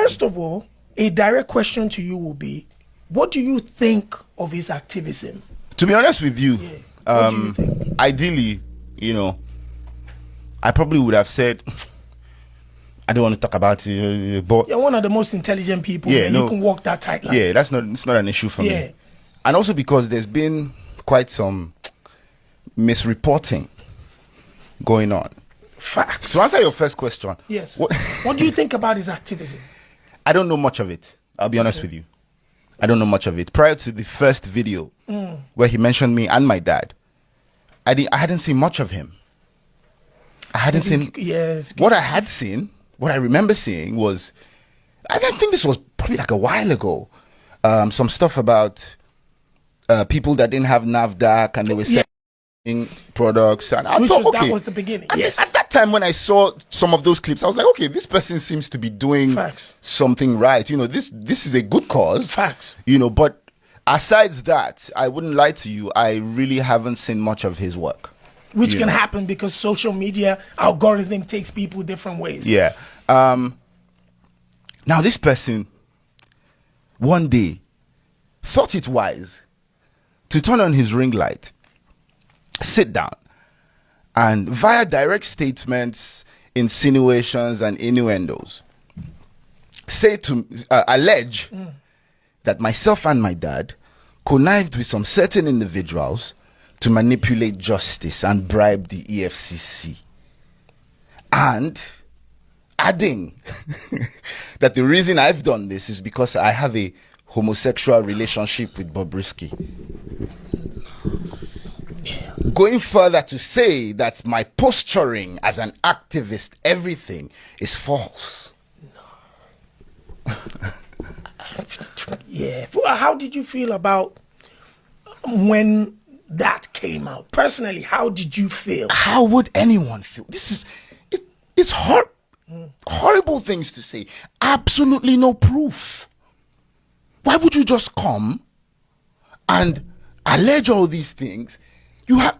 First of all, a direct question to you will be, what do you think of his activism? To be honest with you, what do you think? Ideally, I probably would have said, I don't want to talk about it, but you're one of the most intelligent people. Yeah, you can walk that tight line. Yeah, it's not an issue for me. And also because there's been quite some misreporting going on. Facts. To answer your first question, yes. What do you think about his activism? I don't know much of it. I'll be honest with you. I don't know much of it. Prior to the first video where he mentioned me and my dad, I hadn't seen much of him. I hadn't seen. Yes. What I had seen, what I remember seeing was, I think this was probably like a while ago, some stuff about people that didn't have NAFDAC and they were selling products. And I thought, okay, that was the beginning. Yes. At that time when I saw some of those clips, I was like, okay, this person seems to be doing something right. This is a good cause. Facts. But aside that, I wouldn't lie to you, I really haven't seen much of his work. Which can happen because social media algorithm takes people different ways. Yeah. Now this person one day thought it wise to turn on his ring light, sit down, and via direct statements, insinuations, and innuendos, allege that myself and my dad connived with some certain individuals to manipulate justice and bribe the EFCC. And adding that the reason I've done this is because I have a homosexual relationship with Bobrisky. Going further to say that my posturing as an activist, everything is false. Yeah. How did you feel about when that came out? Personally, how did you feel? How would anyone feel? It's horrible things to say. Absolutely no proof. Why would you just come and allege all these things? You have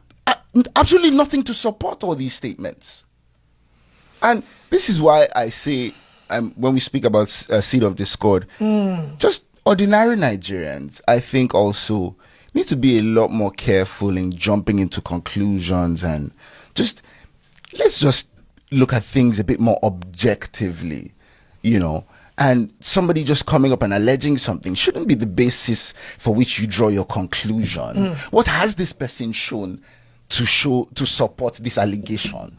absolutely nothing to support all these statements. And this is why I say, when we speak about seed of discord, just ordinary Nigerians, I think also need to be a lot more careful in jumping into conclusions and let's just look at things a bit more objectively, and somebody just coming up and alleging something shouldn't be the basis for which you draw your conclusion. What has this person shown to support this allegation?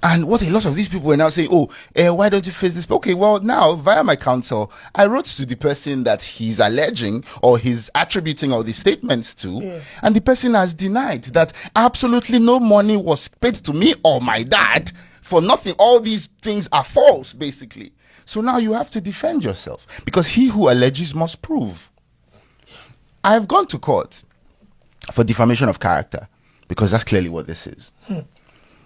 And what a lot of these people are now saying, why don't you face this? Okay, well, now, via my counsel, I wrote to the person that he's alleging or he's attributing all these statements to, and the person has denied that absolutely no money was paid to me or my dad for nothing. All these things are false, basically. So now you have to defend yourself because he who alleges must prove. I've gone to court for defamation of character because that's clearly what this is.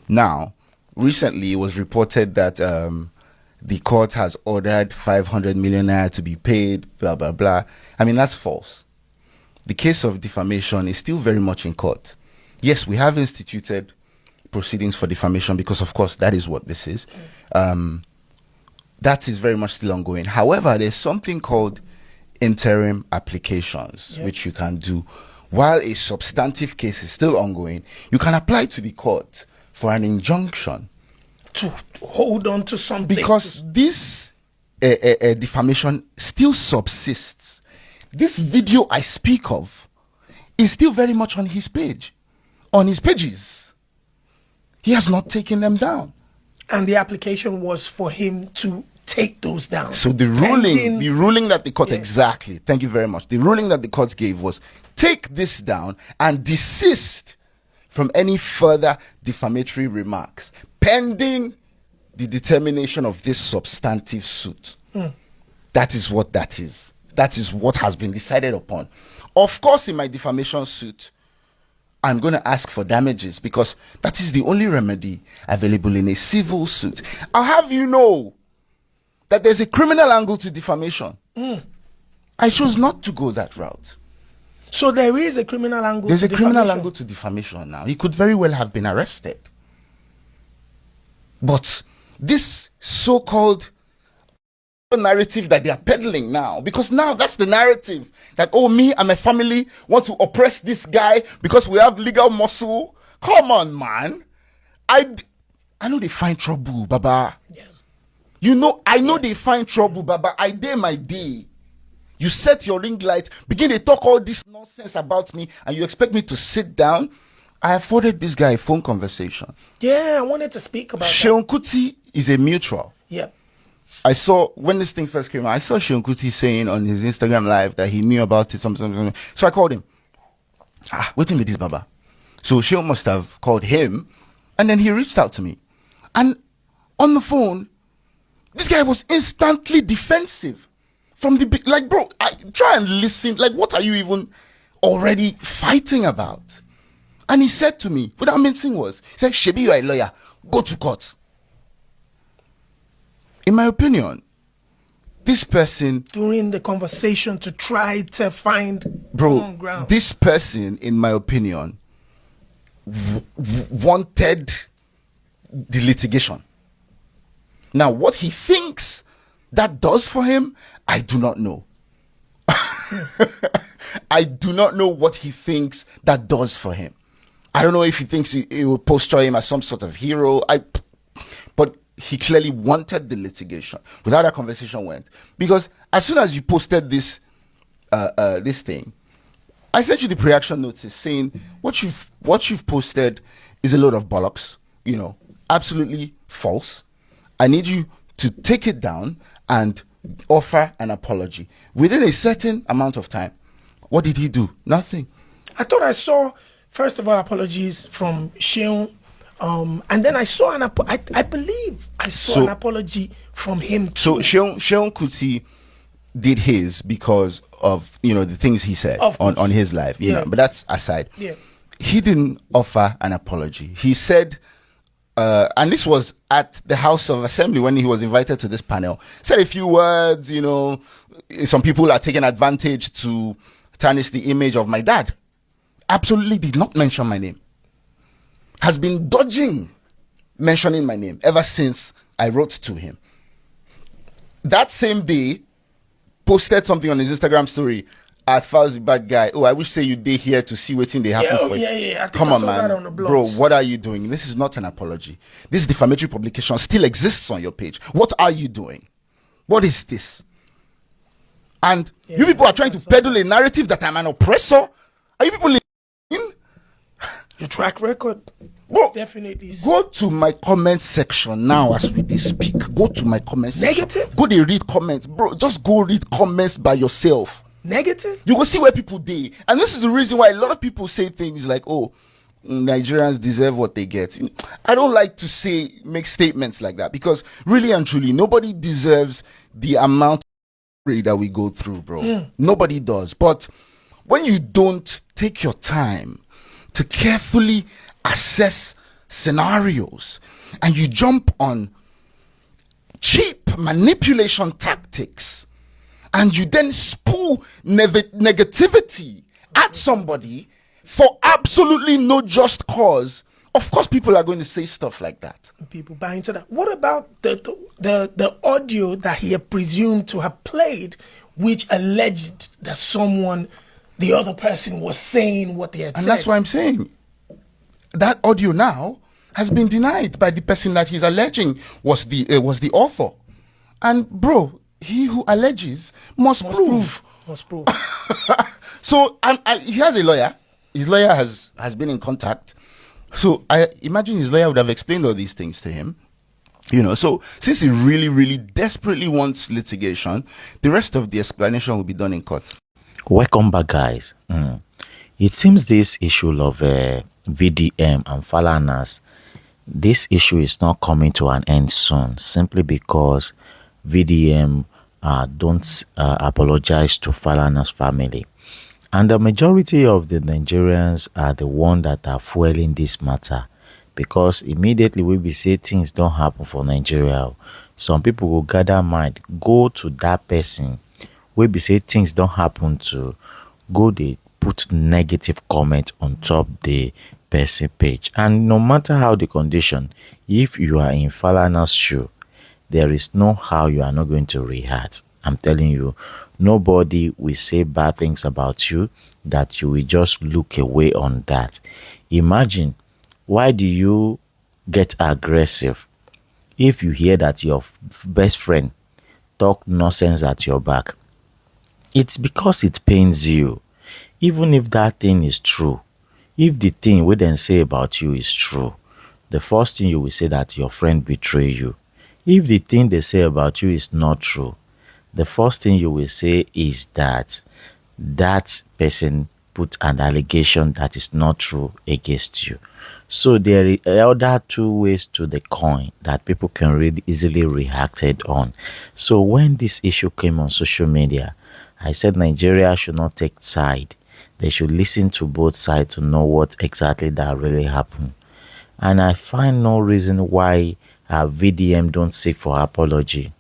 Now, recently, it was reported that the court has ordered 500 million naira to be paid, blah, blah, blah. I mean, that's false. The case of defamation is still very much in court. Yes, we have instituted proceedings for defamation because, of course, that is what this is. That is very much still ongoing. However, there's something called interim applications, which you can do. While a substantive case is still ongoing, you can apply to the court for an injunction to hold on to something, because this defamation still subsists. This video I speak of is still very much on his page, on his pages. He has not taken them down, and the application was for him to take those down. So the ruling that the court exactly, thank you very much. The ruling that the court gave was take this down and desist from any further defamatory remarks pending the determination of this substantive suit. That is what that is. That is what has been decided upon. Of course, in my defamation suit, I'm going to ask for damages because that is the only remedy available in a civil suit. I'll have you know that there's a criminal angle to defamation. I chose not to go that route. So there is a criminal angle. There's a criminal angle to defamation now. He could very well have been arrested. But this so-called narrative that they are peddling now, because now that's the narrative that, oh, me and my family want to oppress this guy because we have legal muscle. Come on, man. I know they find trouble, Baba. Yeah. You know, I know they find trouble, Baba. I dare my day. You set your ring light, begin to talk all this nonsense about me, and you expect me to sit down. I afforded this guy a phone conversation. Yeah, I wanted to speak about Seun Kuti is a mutual. Yeah. I saw, when this thing first came out, I saw Seun Kuti saying on his Instagram live that he knew about it, something. So I called him. Waiting with this, Baba. So Seun must have called him, and then he reached out to me. And on the phone, this guy was instantly defensive. From the big, like, bro, try and listen. Like, what are you even already fighting about? And he said to me, without mincing words, he said, Shebi, you are a lawyer. Go to court. In my opinion, this person... During the conversation to try to find common ground. This person, in my opinion, wanted the litigation. Now, what he thinks that does for him, I do not know. I do not know what he thinks that does for him. I don't know if he thinks it will posture him as some sort of hero. But he clearly wanted the litigation. Without that conversation went. Because as soon as you posted this thing, I sent you the pre-action notice saying what you've posted is a load of bollocks, you know, absolutely false. I need you to take it down and offer an apology within a certain amount of time. What did he do? Nothing. I thought I saw, first of all, apologies from Seun, and then I saw I believe I saw an apology from him too. So Seun Kuti did his because of, you know, the things he said on his live, you know, but that's aside. Yeah. He didn't offer an apology. He said, and this was at the House of Assembly when he was invited to this panel, said a few words, you know, some people are taking advantage to tarnish the image of my dad. Absolutely did not mention my name. Has been dodging mentioning my name ever since I wrote to him. That same day, posted something on his Instagram story at FALZ, the bad guy. Oh, I wish say you day here to see what's in the happen for you. Yeah. Come on, man. Bro, what are you doing? This is not an apology. This defamatory publication still exists on your page. What are you doing? What is this? And you people are trying to peddle a narrative that I'm an oppressor. Are you people in? Your track record, Bro, definitely. Go to my comment section now as we speak. Go to my comment section. Negative? Go there, read comments. Bro, just go read comments by yourself. Negative? You will see where people dey. And this is the reason why a lot of people say things like, oh, Nigerians deserve what they get. I don't like to make statements like that, because really and truly, nobody deserves the amount of that we go through, bro. Nobody does. But when you don't take your time to carefully assess scenarios and you jump on cheap manipulation tactics and you then spew negativity at somebody for absolutely no just cause, of course people are going to say stuff like that. People buy into that. What about the audio that he had presumed to have played, which alleged that the other person was saying what they had said? And that's why I'm saying that audio now has been denied by the person that he's alleging was the author. And bro, he who alleges must prove. Must prove. So he has a lawyer. His lawyer has been in contact. So I imagine his lawyer would have explained all these things to him. You know, so since he really, really desperately wants litigation, the rest of the explanation will be done in court. Welcome back, guys. It seems this issue of VDM and Falanas, this issue is not coming to an end soon, simply because VDM don't apologize to Falanas family. And the majority of the Nigerians are the one that are fueling this matter, because immediately we be say things don't happen for Nigeria, some people will gather mind, go to that person we be say things don't happen to, go they put negative comment on top the person page. And no matter how the condition, if you are in Falana's shoe, there is no how you are not going to react. I'm telling you, nobody will say bad things about you that you will just look away on that. Imagine, why do you get aggressive if you hear that your best friend talk nonsense at your back? It's because it pains you. Even if that thing is true, if the thing we then say about you is true, the first thing you will say that your friend betrayed you. If the thing they say about you is not true, the first thing you will say is that that person put an allegation that is not true against you. So there are other two ways to the coin that people can really easily reacted on. So when this issue came on social media, I said Nigeria should not take side. They should listen to both sides to know what exactly that really happened. And I find no reason why VDM don't seek for apology.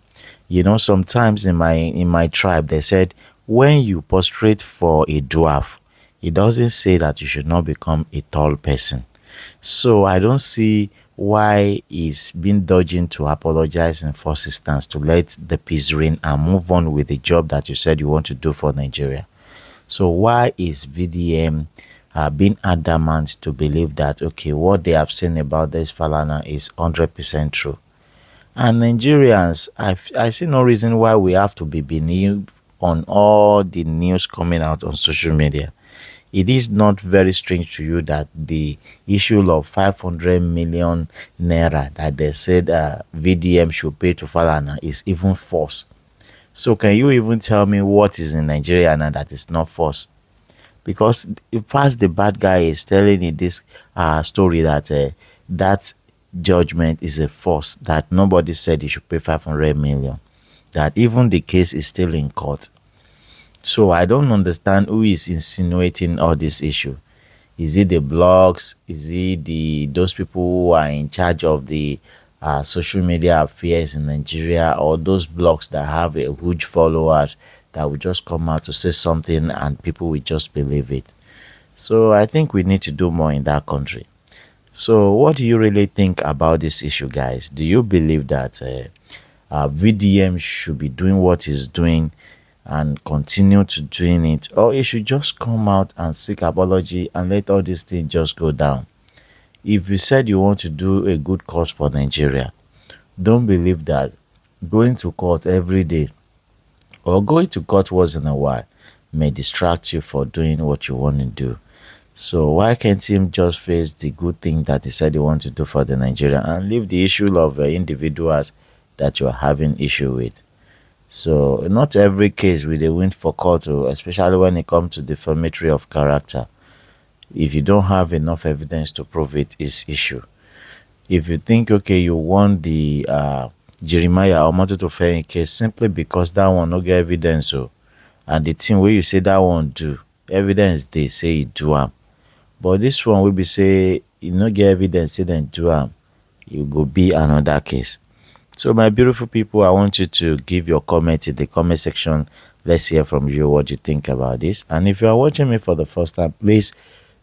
You know, sometimes in my tribe they said when you prostrate for a dwarf, it doesn't say that you should not become a tall person. So I don't see why he's been dodging to apologize in first instance, to let the peace reign and move on with the job that you said you want to do for Nigeria. So why is VDM being adamant to believe that, okay, what they have seen about this Falana is 100% true? And Nigerians, I see no reason why we have to be believed on all the news coming out on social media. It is not very strange to you that the issue of 500 million naira that they said VDM should pay to Falana is even false. So can you even tell me what is in Nigeria now that is not false? Because first the bad guy is telling you this story that that judgment is a false, that nobody said he should pay 500 million, that even the case is still in court. So I don't understand who is insinuating all this issue. Is it the blogs? Is it those people who are in charge of the social media affairs in Nigeria, or those blogs that have a huge followers that will just come out to say something and people will just believe it? So I think we need to do more in that country. So what do you really think about this issue, guys? Do you believe that VDM should be doing what he's doing and continue to doing it, or he should just come out and seek apology and let all these things just go down? If you said you want to do a good cause for Nigeria, don't believe that going to court every day or going to court once in a while may distract you for doing what you want to do. So why can't him just face the good thing that he said he want to do for the Nigeria and leave the issue of individuals that you are having issue with? So not every case will they win for court, especially when it comes to defamatory of character. If you don't have enough evidence to prove it, is issue. If you think, okay, you won the Jeremiah Omototofe case simply because that one no get evidence, and the thing where you say that one do, evidence they say it do am. But this one will be say you no get evidence, say then do am, it go be another case. So my beautiful people, I want you to give your comment in the comment section. Let's hear from you what you think about this. And if you are watching me for the first time, please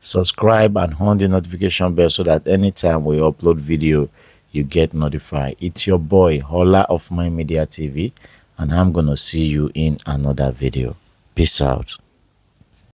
subscribe and on the notification bell so that anytime we upload video, you get notified. It's your boy Hola of Maimedia TV, and I'm gonna see you in another video. Peace out.